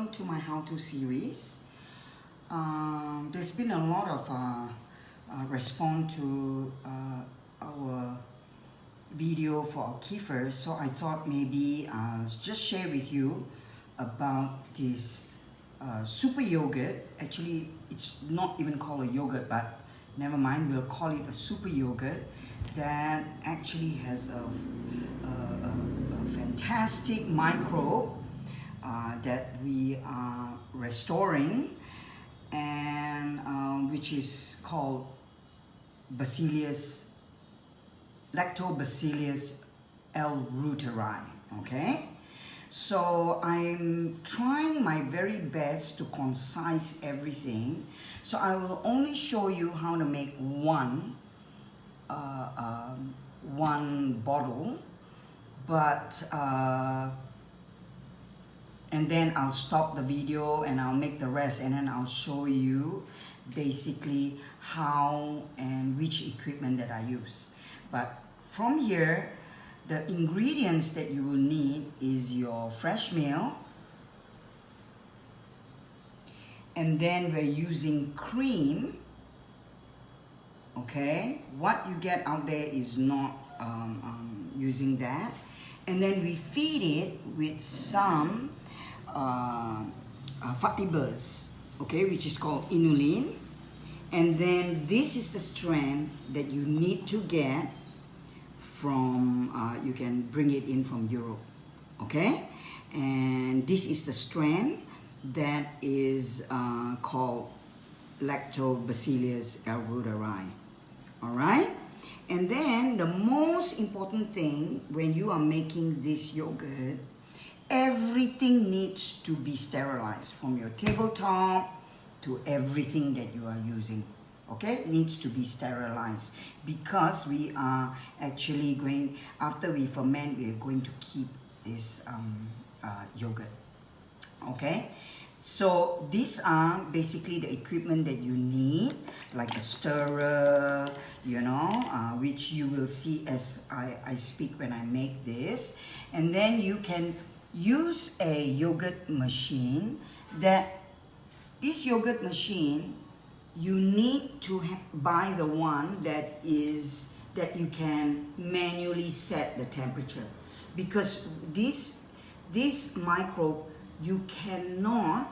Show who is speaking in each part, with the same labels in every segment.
Speaker 1: welcome to my how-to series. There's been a lot of response to our video for our kefirs, so I thought maybe I'll just share with you about this super yogurt. Actually, it's not even called a yogurt, but never mind, we'll call it a super yogurt that actually has a fantastic microbe that we are restoring, and which is called Lactobacillus L.reuteri. Okay, so I'm trying my very best to concise everything, so I will only show you how to make one bottle, but and then I'll stop the video and I'll make the rest, and then I'll show you basically how and which equipment that I use. But from here, the ingredients that you will need is your fresh milk, and then we're using cream. Okay, what you get out there is not using that, and then we feed it with some fibers, okay, which is called inulin. And then this is the strand that you need to get from, you can bring it in from Europe, okay? And this is the strand that is called Lactobacillus L.reuteri, all right? And then the most important thing when you are making this yogurt, everything needs to be sterilized, from your tabletop to everything that you are using. Okay, needs to be sterilized, because we are actually going, after we ferment, we are going to keep this yogurt. Okay, so these are basically the equipment that you need, like a stirrer, you know, which you will see as I speak when I make this. And then you can use a yogurt machine. This yogurt machine, you need to buy the one that you can manually set the temperature, because this microbe, you cannot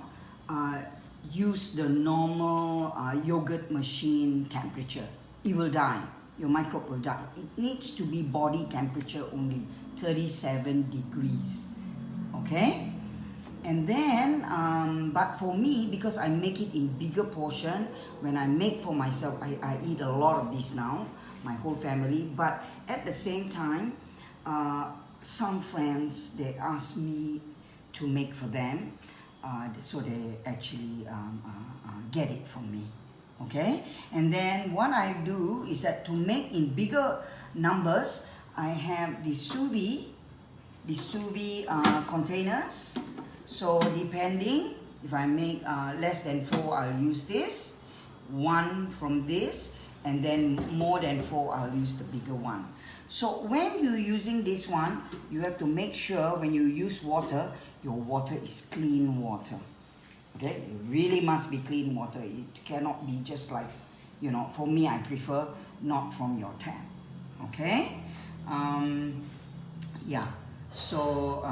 Speaker 1: use the normal yogurt machine temperature. It will die. Your microbe will die. It needs to be body temperature only, 37 degrees. Okay, and then but for me, because I make it in bigger portion, when I make for myself, I eat a lot of this now, my whole family. But at the same time, some friends, they ask me to make for them, so they actually get it from me. Okay, and then what I do is that to make in bigger numbers, I have the sous vide containers. So depending, if I make less than 4, I'll use this, 1 from this, and then more than 4, I'll use the bigger one. So when you're using this one, you have to make sure when you use water, your water is clean water. Okay, it really must be clean water. It cannot be just like, you know, for me, I prefer not from your tap. Okay, yeah. So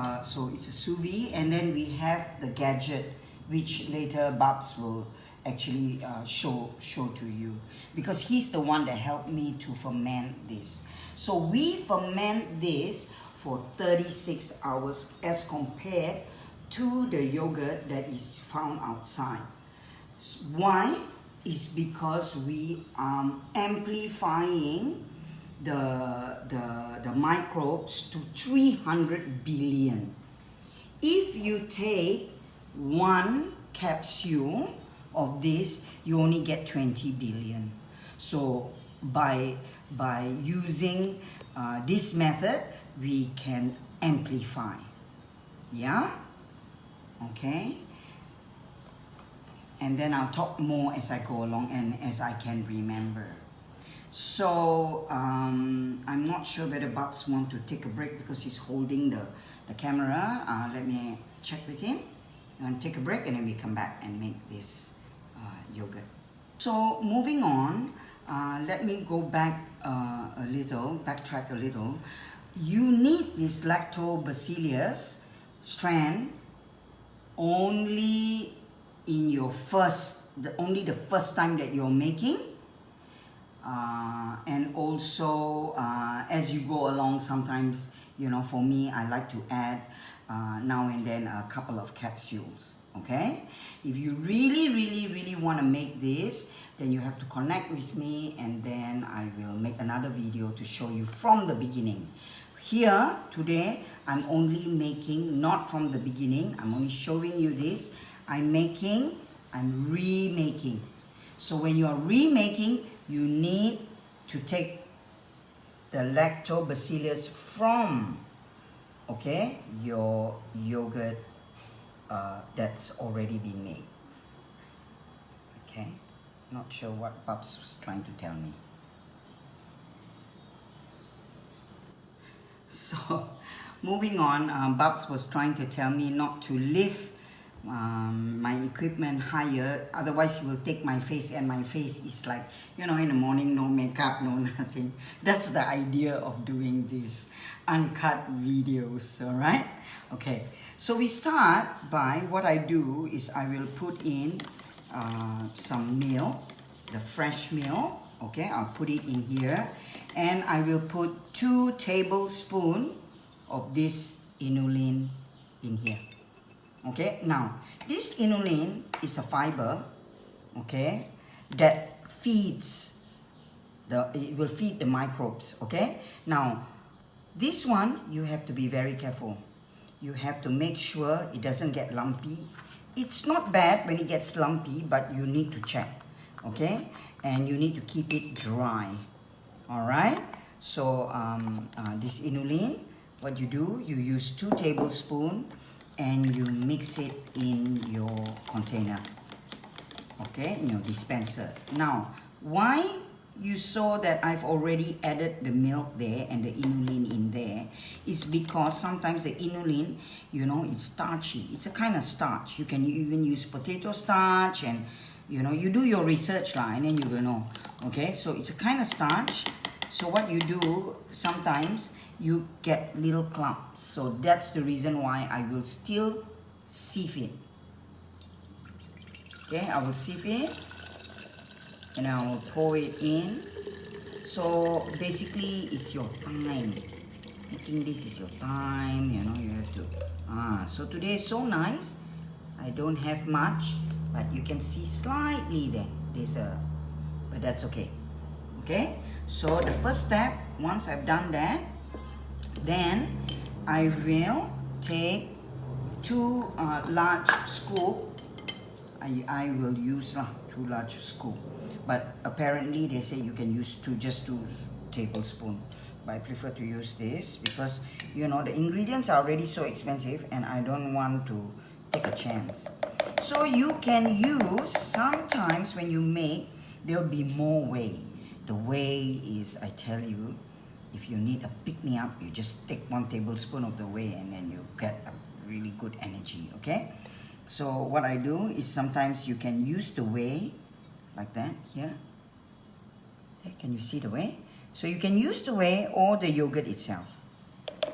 Speaker 1: it's a sous vide, and then we have the gadget, which later Babs will actually show to you, because he's the one that helped me to ferment this. So we ferment this for 36 hours as compared to the yogurt that is found outside. Why? Is because we are amplifying the microbes to 300 billion. If you take 1 capsule of this, you only get 20 billion. So by using this method, we can amplify. Yeah, okay, and then I'll talk more as I go along and as I can remember. So I'm not sure whether Babs wants to take a break because he's holding the camera. Let me check with him. I'm going to take a break and then we come back and make this yogurt. So moving on, let me go back backtrack a little. You need this Lactobacillus strand only in your only the first time that you're making, and also as you go along. Sometimes, you know, for me, I like to add now and then a couple of capsules. Okay, if you really want to make this, then you have to connect with me, and then I will make another video to show you from the beginning. Here today I'm only making, not from the beginning, I'm only showing you this. I'm remaking. So when you are remaking, you need to take the lactobacillus from, okay, your yogurt that's already been made. Okay, not sure what Babs was trying to tell me. So moving on, Babs was trying to tell me not to lift my equipment higher, otherwise he will take my face, and my face is like, you know, in the morning, no makeup, no nothing. That's the idea of doing these uncut videos. All right, okay, so we start by, what I do is I will put in some milk, the fresh milk. Okay, I'll put it in here, and I will put 2 tablespoons of this inulin in here. Okay, now this inulin is a fiber, okay, that feeds it will feed the microbes. Okay, now this one you have to be very careful. You have to make sure it doesn't get lumpy. It's not bad when it gets lumpy, but you need to check. Okay, and you need to keep it dry. All right, so this inulin, what you do, you use 2 tablespoons and you mix it in your container, okay, in your dispenser. Now, why you saw that I've already added the milk there and the inulin in there is because sometimes the inulin, you know, it's starchy. It's a kind of starch. You can even use potato starch, and you know, you do your research lah, and then you will know. Okay, so it's a kind of starch. So what you do, sometimes you get little clumps. So that's the reason why I will still sieve it. Okay, I will sieve it and I will pour it in. So basically it's your time. Making this is your time, you know, you have to. So today is so nice. I don't have much, but you can see slightly there. There's but that's okay. Okay, so the first step, once I've done that, then I will take 2 large scoop. I will use 2 large scoop, but apparently they say you can use just 2 tablespoons. But I prefer to use this because, you know, the ingredients are already so expensive and I don't want to take a chance. So you can use, sometimes when you make, there'll be more whey. The whey is, I tell you, if you need a pick-me-up, you just take 1 tablespoon of the whey and then you get a really good energy, okay? So what I do is sometimes you can use the whey like that here. Okay, can you see the whey? So you can use the whey or the yogurt itself,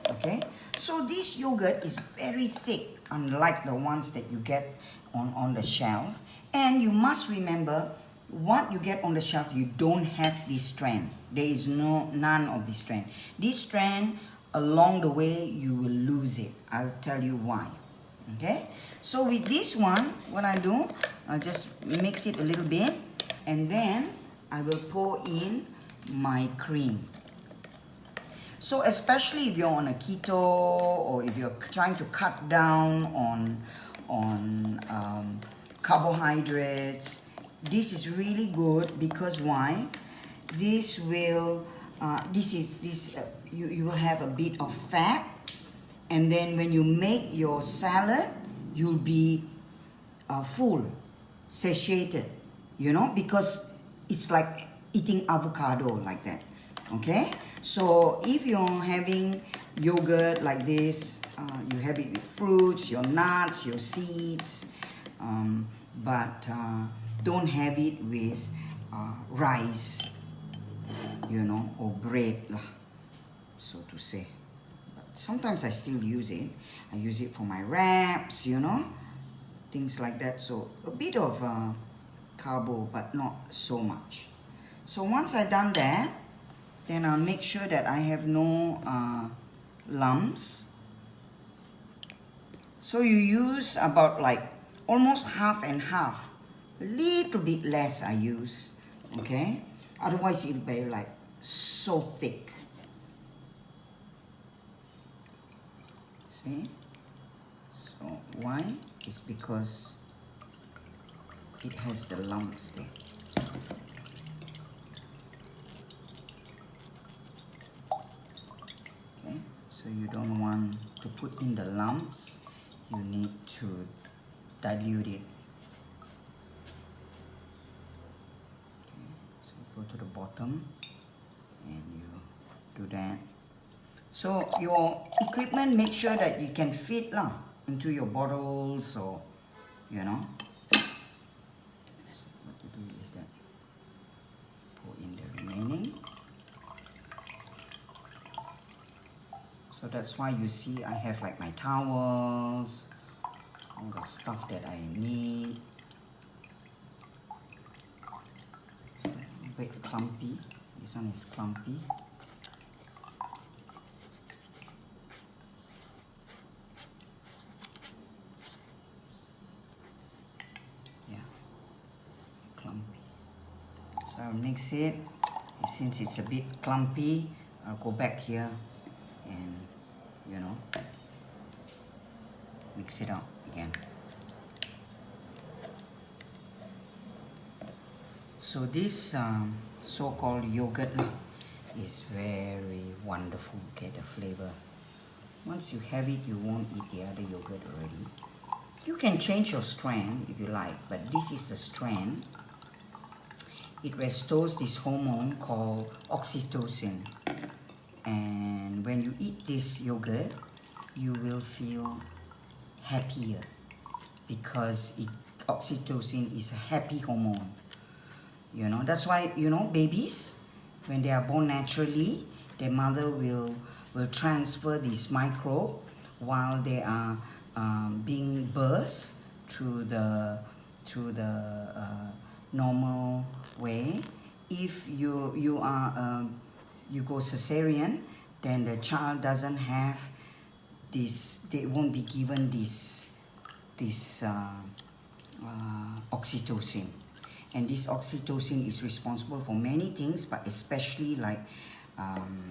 Speaker 1: okay? So this yogurt is very thick, unlike the ones that you get on the shelf. And you must remember, what you get on the shelf, you don't have this strand. There is none of this strand. This strand, along the way, you will lose it. I'll tell you why. Okay? So with this one, what I do, I'll just mix it a little bit, and then I will pour in my cream. So especially if you're on a keto, or if you're trying to cut down on carbohydrates, this is really good because why? This will, you will have a bit of fat, and then when you make your salad, you'll be full, satiated, you know, because it's like eating avocado like that. Okay, so if you're having yogurt like this, you have it with fruits, your nuts, your seeds, but don't have it with rice, you know, or bread lah, so to say. But sometimes I still use it. I use it for my wraps, you know, things like that. So a bit of carbo, but not so much. So once I've done that, then I'll make sure that I have no lumps. So you use about like almost half and half, a little bit less I use, okay? Otherwise it'll be like so thick. See? So why? It's because it has the lumps there. Okay, so you don't want to put in the lumps. You need to dilute it. Okay, so go to the bottom and you do that. So your equipment, make sure that you can fit lah into your bottles, or you know. So what you do is that pour in the remaining. So that's why you see I have like my towels, all the stuff that I need. A bit clumpy. This one is clumpy. Yeah, clumpy. So I'll mix it. Since it's a bit clumpy, I'll go back here and, you know, mix it up again. So this so-called yogurt is very wonderful. Get the flavor. Once you have it, you won't eat the other yogurt already. You can change your strength if you like, but this is the strength. It restores this hormone called oxytocin. And when you eat this yogurt, you will feel happier because oxytocin is a happy hormone. You know, that's why, you know, babies, when they are born naturally, their mother will transfer this microbe while they are being birthed through the normal way. If you go cesarean, then the child doesn't have this, they won't be given this oxytocin. And this oxytocin is responsible for many things, but especially like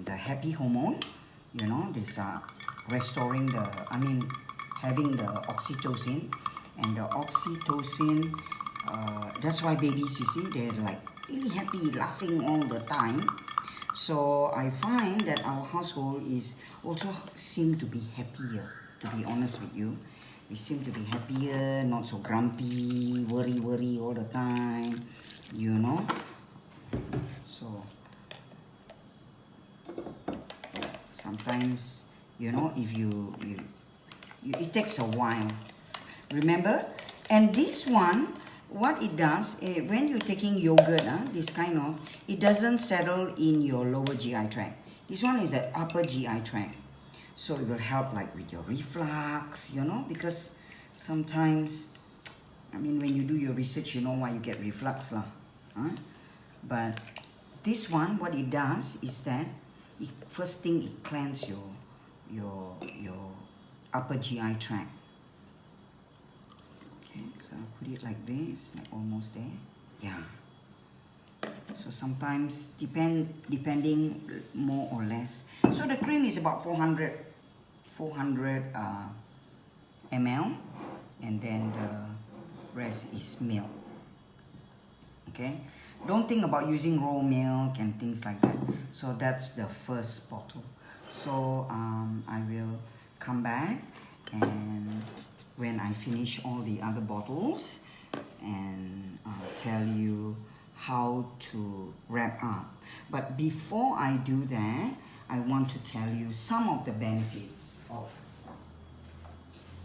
Speaker 1: the happy hormone, you know, this restoring the, having the oxytocin. And the oxytocin, that's why babies, you see, they're like really happy, laughing all the time. So I find that our household is also seem to be happier, to be honest with you. We seem to be happier, not so grumpy, worry all the time, you know. So sometimes, you know, if you it takes a while. Remember? And this one, what it does, when you're taking yogurt, this kind of, it doesn't settle in your lower GI tract. This one is the upper GI tract. So it will help like with your reflux, you know, because sometimes, when you do your research, you know why you get reflux lah. But this one, what it does is that, first thing, it cleanses your upper GI tract. Okay, so I'll put it like this, like almost there. Yeah. So sometimes, depending more or less. So the cream is about 400 ml, and then the rest is milk. Okay, don't think about using raw milk and things like that. So that's the first bottle. So I will come back and when I finish all the other bottles and tell you how to wrap up. But before I do that, I want to tell you some of the benefits of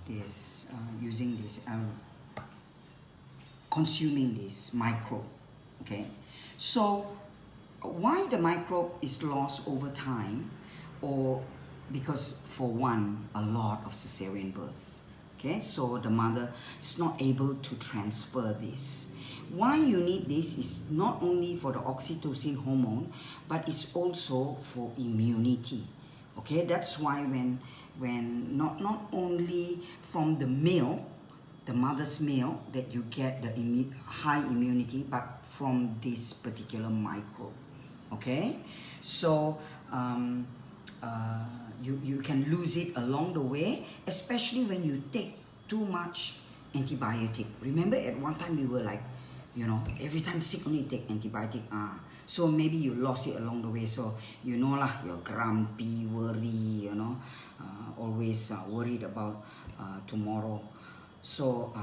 Speaker 1: this, using this, consuming this microbe, okay? So why the microbe is lost over time, or because for one, a lot of cesarean births, okay? So the mother is not able to transfer this. Why you need this is not only for the oxytocin hormone, but it's also for immunity, okay? That's why when not only from the milk, the mother's milk, that you get the high immunity, but from this particular microbe, okay? So you can lose it along the way, especially when you take too much antibiotic. Remember at one time we were like, you know, every time sick only take antibiotic. So maybe you lost it along the way. So you know lah, you're grumpy, worry, you know, always worried about tomorrow. So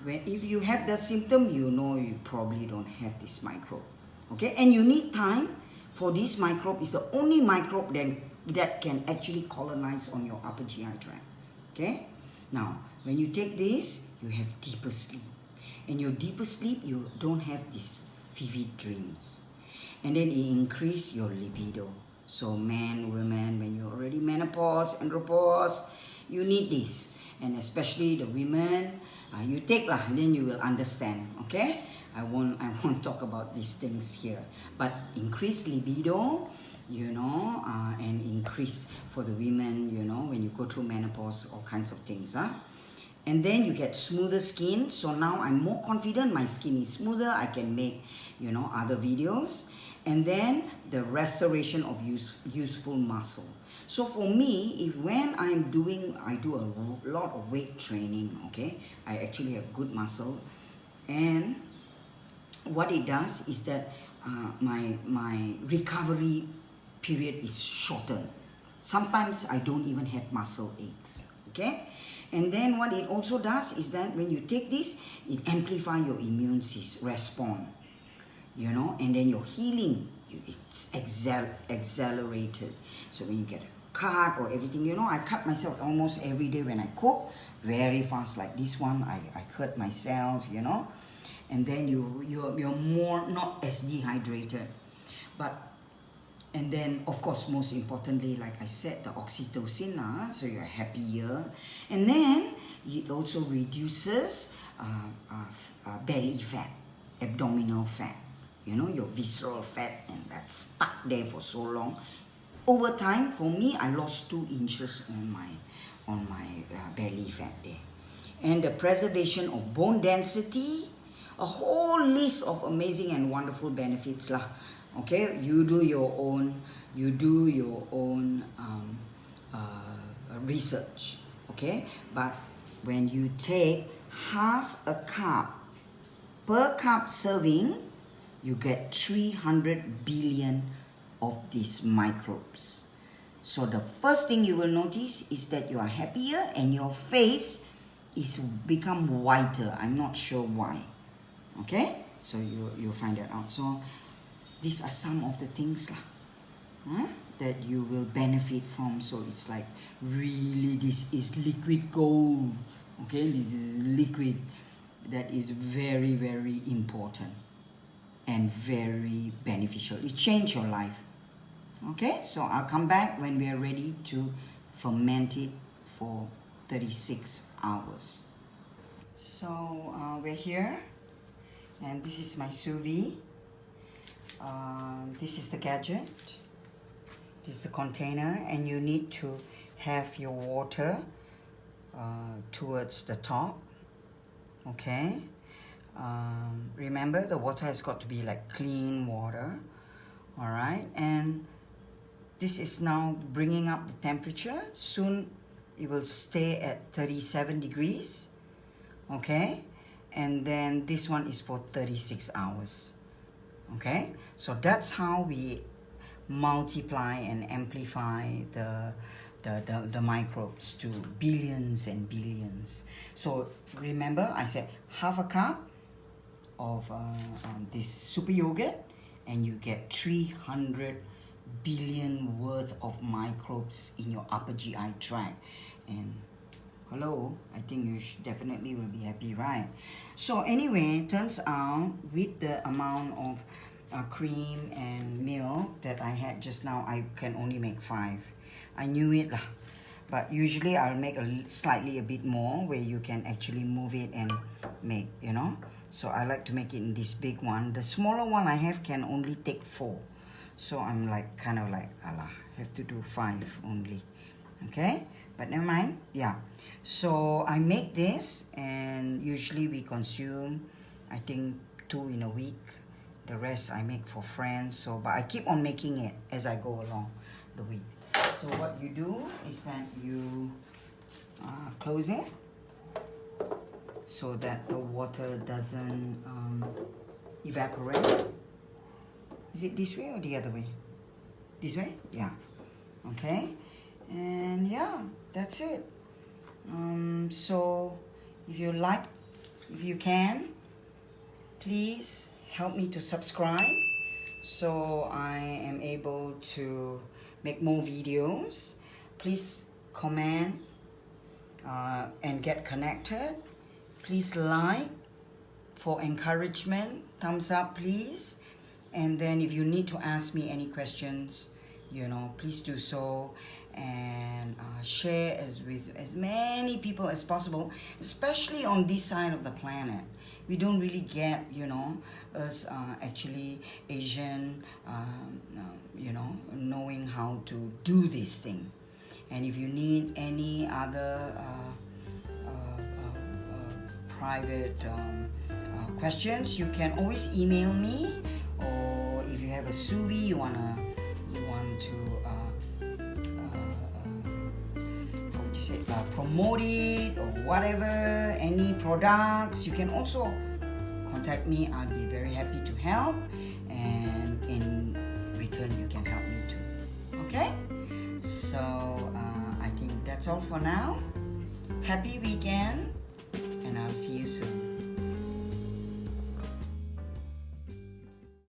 Speaker 1: if you have that symptom, you know you probably don't have this microbe, okay? And you need time for this microbe. Is the only microbe that can actually colonize on your upper GI tract, okay? Now, when you take this, you have deeper sleep. And your deeper sleep, you don't have these vivid dreams. And then it increase your libido. So men, women, when you're already menopause, andropause, you need this. And especially the women, you take lah, then you will understand, okay? I won't talk about these things here. But increase libido, you know, and increase for the women, you know, when you go through menopause, all kinds of things, And then you get smoother skin. So now I'm more confident, my skin is smoother, I can make, you know, other videos. And then the restoration of youthful muscle. So for me, when I do a lot of weight training, okay, I actually have good muscle. And what it does is that my recovery period is shortened. Sometimes I don't even have muscle aches, okay? And then what it also does is that when you take this, it amplifies your immune response, you know, and then your healing, it's accelerated. So when you get a cut or everything, you know, I cut myself almost every day when I cook, very fast. Like this one, I cut myself, you know, and then you're more not as dehydrated, and then, of course, most importantly, like I said, the oxytocin, so you're happier. And then it also reduces belly fat, abdominal fat, you know, your visceral fat, and that's stuck there for so long. Over time, for me, I lost 2 inches on my belly fat there. And the preservation of bone density, a whole list of amazing and wonderful benefits lah. Okay, you do your own research, okay? But when you take half a cup, per cup serving, you get 300 billion of these microbes. So the first thing you will notice is that you are happier and your face is become whiter. I'm not sure why, okay? So you'll find that out. So these are some of the things that you will benefit from. So it's like, really, this is liquid gold, okay? This is liquid that is very, very important and very beneficial. It changed your life, okay? So I'll come back when we are ready to ferment it for 36 hours. So we're here, and this is my sous vide. This is the gadget, this is the container, and you need to have your water towards the top, okay? Remember, the water has got to be like clean water, all right? And this is now bringing up the temperature. Soon it will stay at 37 degrees, okay? And then this one is for 36 hours. Okay, so that's how we multiply and amplify the microbes to billions and billions. So remember, I said half a cup of this super yogurt, and you get 300 billion worth of microbes in your upper GI tract. And hello, I think you definitely will be happy, right? So anyway, turns out with the amount of cream and milk that I had just now, I can only make 5. I knew it lah. But usually I'll make slightly a bit more, where you can actually move it and make, you know. So I like to make it in this big one. The smaller one I have can only take 4. So I'm like, kind of like, alah, have to do 5 only. Okay, but never mind. Yeah, so I make this, and usually we consume, I think, 2 in a week. The rest I make for friends. So, but I keep on making it as I go along the week. So what you do is that you close it so that the water doesn't evaporate. Is it this way or the other way? This way? Yeah. Okay. And yeah, that's it. So if you can, please help me to subscribe so I am able to make more videos. Please comment and get connected. Please like for encouragement. Thumbs up, please. And then if you need to ask me any questions, you know, please do so, and share with as many people as possible, especially on this side of the planet. We don't really get, you know, us actually Asian, you know, knowing how to do this thing. And if you need any other private questions, you can always email me, or if you have a sous vide you want to how would you say, promote it or whatever, any products, you can also contact me. I'll be very happy to help, and in return you can help me too. Okay, so I think that's all for now. Happy weekend, and I'll see you soon.